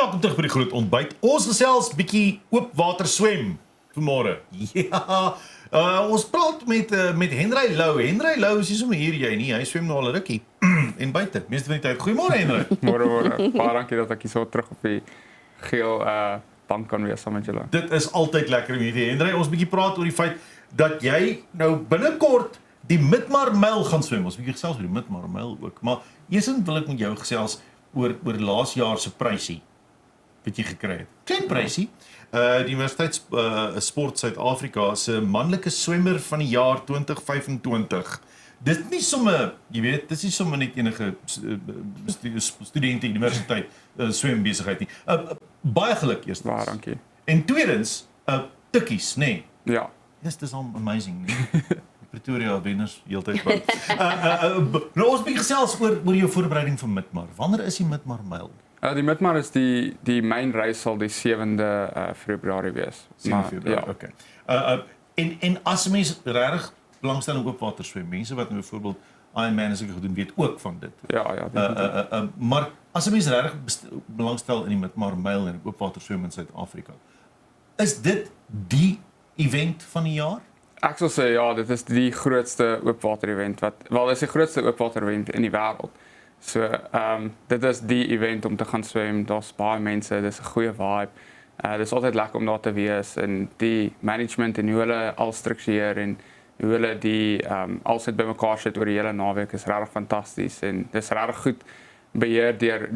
Welkom terug by die groot ontbyt. Ons gesels bietjie oop water swem vanmôre. Ja. Ons praat met Henry Lou. Henry Lou is nie sommer hier jy nie. Hy swem nou al 'n rukkie en buite. Meeste van die tyd. Goeiemôre Henry. Môre. Baie dankie dat ek hier so terug op die geel bank kan wees saam met julle. Dit is altyd lekker om hier te hê. Henry, ons bietjie praat oor die feit dat jy nou binnekort die Midmarmyl gaan swem. Ons bietjie gesels oor die Midmarmyl ook. Maar eersins wil ek met jou gesels oor laas jaar se prysie wat jy gekry het. Klein prysie. Die Universiteit Sport Suid-Afrika se manlike swemmer van die jaar 2025. Dit nie sommer, jy weet, dis nie sommer net enige studente universiteit swembesigheid nie. Baie geluk eers. Baie dankie. En tweedens, tikkies, nê? Nee. Ja. Dis al amazing, nie? Pretoria wenners heeltyd bou. Nou ons bietjie gesels oor jou voorbereiding vir Midmar. Wanneer is die Midmarmyl? Die Midmar is die main reis sal die 7de Februarie wees. 7 Februarie, ja. Okay. En as mens regtig belangstelling op water swem, mense wat nou byvoorbeeld Ironman as ek gedoen weet ook van dit. Ja. Maar as 'n mens regtig belangstel in die Midmarmyl en oopwater swem in Suid-Afrika, is dit die event van die jaar? Ek sal sê ja, dit is die grootste oopwater event is die grootste oopwater event in die wêreld. So, dit is die event om te gaan swem. Daar's baie mense, dis 'n goeie vibe. Dis altyd lekker om daar te wees en die management en hoe hulle al struktureer en hoe hulle die alsit bymekaar sit oor die hele naweek is regtig fantasties en dis regtig goed beheer deur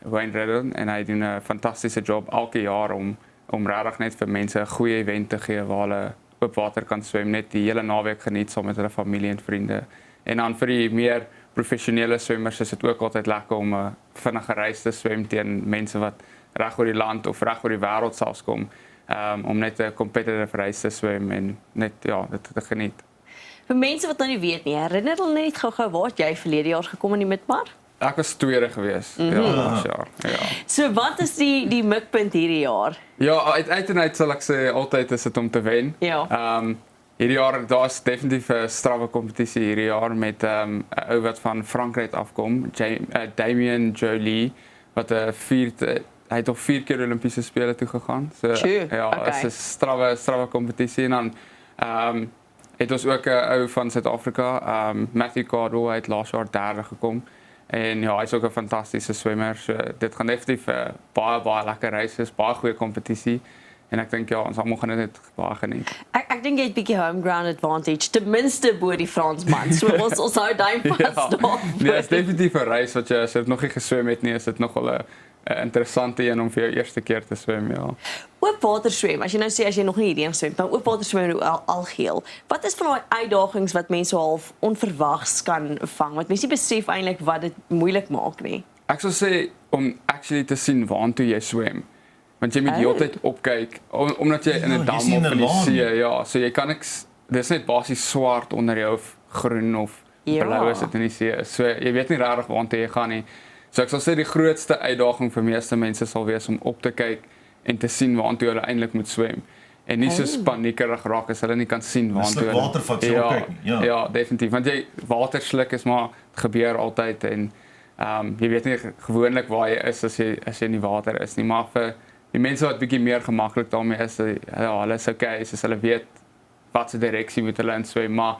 Wayne Redden en hy doen 'n fantastiese job elke jaar om regtig net vir mense 'n goeie event te gee waar hulle op water kan swem, net die hele naweek geniet saam met hulle familie en vriende. En dan vir die meer professionele swemmers is dit ook altyd lekker om 'n vinnige reis te swem teen mense wat reg oor die land of reg oor die wêreld selfs kom, om net 'n competitive reis te swem en net dit te geniet. Vir mense wat nou nie weet nie, herinner hulle net gou-gou waar jy verlede jaar gekom in die Midmar? Ek was tweede gewees. Ja, laas jaar. Ja. So wat is die mikpunt hierdie jaar? Ja, uit sal ek sê altyd is dit om te wen. Ja. Hierdie jaar daar's definitief 'n strawwe kompetisie hierdie jaar met 'n ou wat van Frankryk afkom, Damien Jolie, wat hy het op 4 keer Olimpiese spele toe gegaan. So okay. Is 'n strawwe kompetisie en dan het ons ook 'n ou van Suid-Afrika, Matthew Cardwell, hy het laas jaar derde gekom. En ja, hy's ook 'n fantastiese swemmer. So dit gaan definitief 'n baie lekker reis wees, baie goeie kompetisie. En ek dink ons almal gaan dit net baie geniet. Ek dink jy het 'n bietjie home ground advantage, ten minste bo die Fransman. So ons hou daai vas daar. Nee, is definitief 'n reis wat jy as jy nog nie geswem het nie, is dit nogal 'n interessante een om vir jou eerste keer te swem, ja. Oopwater swem, as jy nog nie hierheen swem, maar oopwater swem algeheel. Wat is van daai uitdagings wat mense half onverwags kan vang? Wat mense nie besef eintlik wat dit moeilik maak nie. Ek sou sê om actually te sien waartoe jy swem. Want jy moet heeltyd opkyk omdat jy in 'n dam of in die see, ja, so jy kan niks, dis net basies swart onder jou of groen of blou as dit in die see is. So jy weet nie regtig waartoe jy gaan nie. So ek sal sê die grootste uitdaging vir meeste mense sal wees om op te kyk en te sien waartoe hulle eintlik moet swem. En nie so paniekerig raak as hulle nie kan sien waartoe hulle watervat so opkyk nie. Ja, definitief. Want jy water sluk is maar gebeur altyd en jy weet nie gewoonlik waar jy is as jy in die water is nie, maar vir die mense wat bietjie meer gemaklik daarmee is, hulle is okay, soos hulle weet wat se direksie moet hulle inswem, maar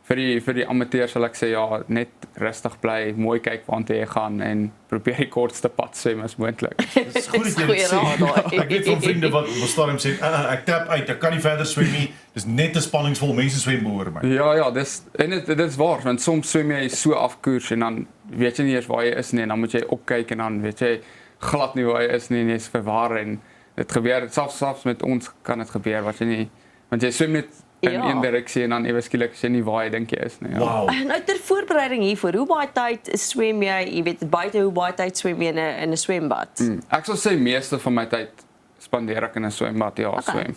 vir die amateurs sal ek sê ja, net rustig bly, mooi kyk waartoe jy gaan en probeer die kortste pad swem as moontlik. Dit is goed dat jy dit sê. Ek weet van vriende wat op 'n stadium sê, ek tap uit, ek kan nie verder swem nie. Dis net 'n spanningsvol mense swem oor my. Ja, dit is waar, want soms swem jy so afkoers en dan weet jy nie eers waar jy is nie en dan moet jy opkyk en dan weet jy glad nie waar jy is nie en jy's verwar en dit gebeur selfs met ons kan dit gebeur wat jy nie, want jy swem net in een direksie en dan ewe skielik as jy nie waar jy dink jy is nie. Ja. Wow. Nou ter voorbereiding hiervoor, hoe baie tyd swem jy weet buite, hoe baie tyd swem jy in 'n swembad? Ek sal sê meeste van my tyd spandeer ek in 'n swembad, swem.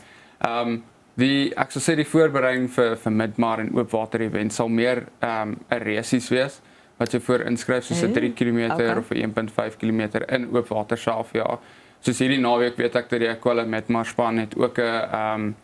Ek sal sê die voorbereiding vir Midmar en oopwater event sal meer 'n resies wees wat jy voor inskryf soos 'n 3 km of 'n 1.5 km in oopwater self, ja. Soos hierdie naweek weet ek dat die Aquila Midmar span het ook 'n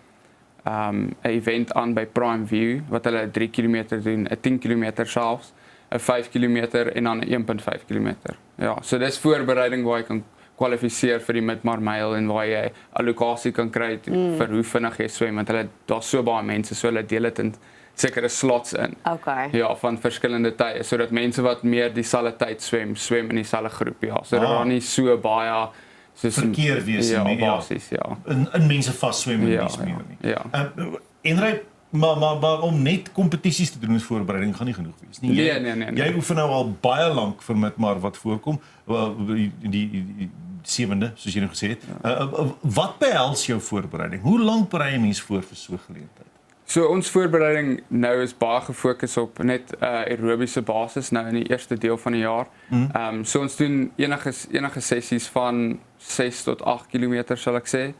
event aan by Prime View wat hulle 3 km doen, 'n 10 km selfs, 'n 5 km en dan 'n 1.5 km. Ja, so dis voorbereiding waar jy kan kwalifiseer vir die midmarmyl en waar jy allocasie kan kry vir hoe vinnig jy swem, want daar's so baie mense, so hulle deel dit in sekere slots in. Okay. Ja, van verskillende tye, sodat mense wat meer dieselfde tyd swem in dieselfde groep, ja. Sodat daar nie so baie soos verkeer wees ja, nie, basies, ja. in mense vas-swem en Ja, niks meer nie. ja. En maar om net kompetisies te doen as voorbereiding gaan nie genoeg wees nie. Nee. Jy oefen nou al baie lank vir midmar wat voorkom, die 7de, soos jy nou gesê het. Wat behels jou voorbereiding? Hoe lank berei 'n mens voor vir so 'n geleentheid? So ons voorbereiding nou is baie gefokus op net aerobiese basis nou in die eerste deel van die jaar. So ons doen enige sessies van 6 tot 8 km sal ek sê,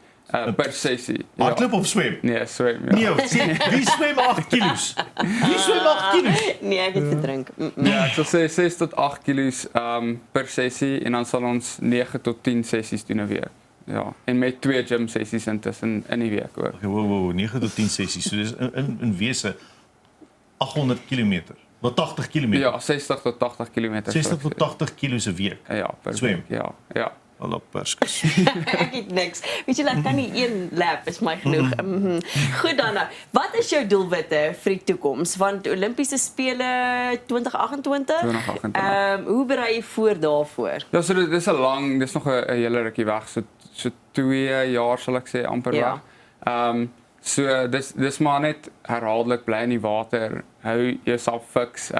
per sessie. Hardloop of swem? Nee, swem. Ja. Nee, wie swem 8 kilos? Wie swem 8 kilos? Nee, ek het verdrink. Ja, ek sal sê 6 tot 8 kilos per sessie en dan sal ons 9 tot 10 sessies doen 'n week. Ja, en met 2 gym sessies intussen in die week ook. Okay, wow, 9 tot 10 sessies. So dis in wese 800 km. Wat 80 km. Ja, 60 tot 80 km. 60 tot 80 kilos 'n week. Ja, per swem. week. Ja. Al op perskus. Ek het niks. Weet jy, dat kan nie een lap is my genoeg. Goed dan. Wat is jou doelwitte vir die toekoms? Want Olimpiese spele 2028? 2028. Hoe berei jy voor daarvoor? Ja, so dis dis nog 'n hele rukkie weg, so 2 jaar sal ek sê amper Ja. weg. So dis maar net herhaaldelik bly in die water, hou jouself fix.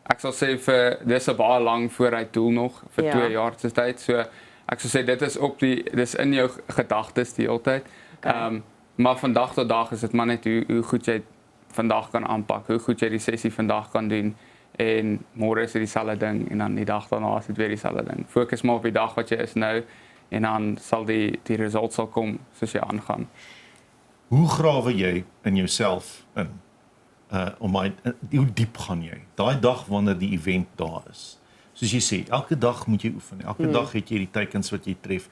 Ek sal sê dis 'n baie lang vooruit doel nog vir Ja. 2 jaar se tyd. So ek sal sê dit is dis in jou gedagtes die hele tyd. Okay. Maar van dag tot dag is dit maar net hoe goed jy vandag kan aanpak, hoe goed jy die sessie vandag kan doen en môre is dit dieselfde ding en dan die dag daarna is dit weer dieselfde ding. Fokus maar op die dag wat jy is nou en dan sal die results sal kom soos jy aangaan. Hoe grawe jy in jouself in? Hoe diep gaan jy? Daai dag wanneer die event daar is. Soos jy sê, elke dag moet jy oefen. Elke dag het jy die teikens wat jy tref.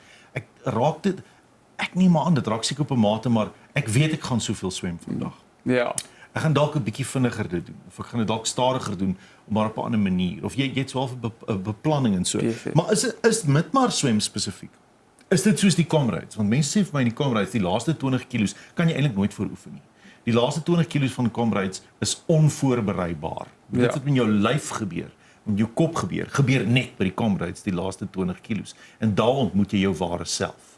Ek neem maar aan dit raak seker op 'n mate, maar ek weet ek gaan soveel swem vandag. Ja. Ek gaan dalk 'n bietjie vinniger dit doen of ek gaan dit dalk stadiger doen, maar op 'n ander manier. Of jy het swaalf 'n beplanning en so. Maar is midmar swem spesifiek? Is dit soos die Comrades? Want mense sê vir my in die Comrades, die laaste 20 kilos kan jy eintlik nooit vooroefen nie. Die laaste 20 kilos van die Comrades is onvoorbereibaar. Dit wat met jou lyf gebeur, met jou kop gebeur net by die Comrades die laaste 20 kilos. En daar ontmoet jy jou ware self.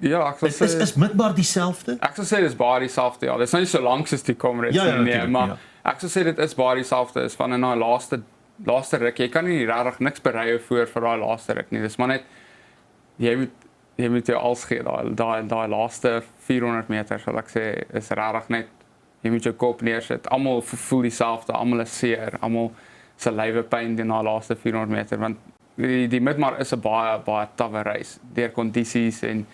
Ek sal sê Is midmar dieselfde? Ek sal sê dis baie dieselfde. Ja, dis nou nie so lank soos die Comrades nie, maar ek sal sê dit is baie dieselfde is van in daai laaste ruk. Jy kan nie regtig niks berei voor vir daai laaste ruk nie. Dis maar net jy moet jou als gee daai laaste 400 meter sal ek sê is regtig net jy moet jou kop neersit. Almal voel dieselfde, almal is seer, almal se lywe pyn in daai laaste 400 meter want die midmar is 'n baie tawwe reis deur kondisies en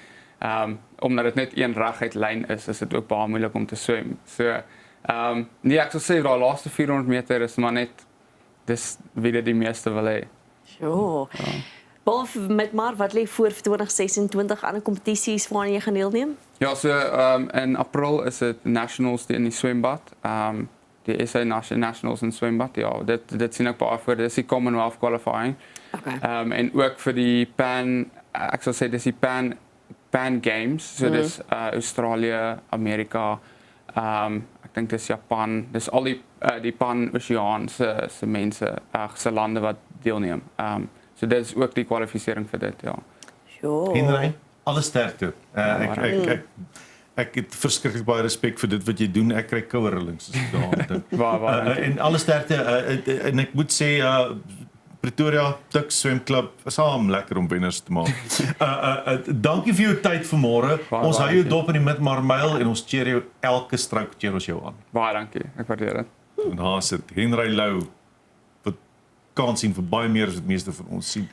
omdat dit net een reguit lyn is dit ook baie moeilik om te swem. So nee, ek sal sê daai laaste 400 meter is maar net dis wie dit die meeste wil hê. Sure. Behalve midmar, wat lê voor vir 2026 ander kompetisies waaraan jy gaan deelneem? Ja, so in April is dit Nationals in die swembad. Die SA Nationals in swembad. Ja, dit sien ek baie voor. Dis die Commonwealth qualifying. Okay. En ook vir die ek sal sê dis die Pan Games. So dis Australië, Amerika, ek dink dis Japan. Dis al die Pan-Oseaanse se mense, se lande wat deelneem. So dit is ook die kwalifisering vir dit, ja. Sure. Henry, alle sterkte. Ek het verskriklik baie respek vir dit wat jy doen. Ek kry koue rillings as ek daaraan dink. En alle sterkte en ek moet sê Pretoria Tuks swemklub saam lekker om wenners te maak. Dankie vir jou tyd vanmôre. Ons hou jou dop in die midmarmyl en ons cheer jou elke struik cheer ons jou aan. Baie dankie. Ek waardeer dit. En daar sit Henry Lou wat kan sien vir baie meer as wat meeste van ons sien.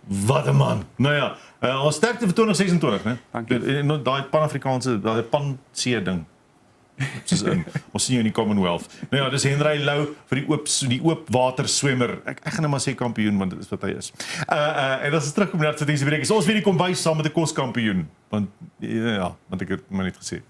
Wat 'n man. Nou ja, ons sterkte vir 2026, né? Dankie. Daai Pan-Afrikaanse, daai Pan-see ding. Ons sien jou in die Commonwealth. Nou ja, dis Henry Lou vir die oop water swemmer. Ek gaan net maar sê kampioen want dit is wat hy is. En as ons terugkom na die breek, is ons weer die kombuis saam met 'n koskampioen. Want ja, want ek het maar net gesê.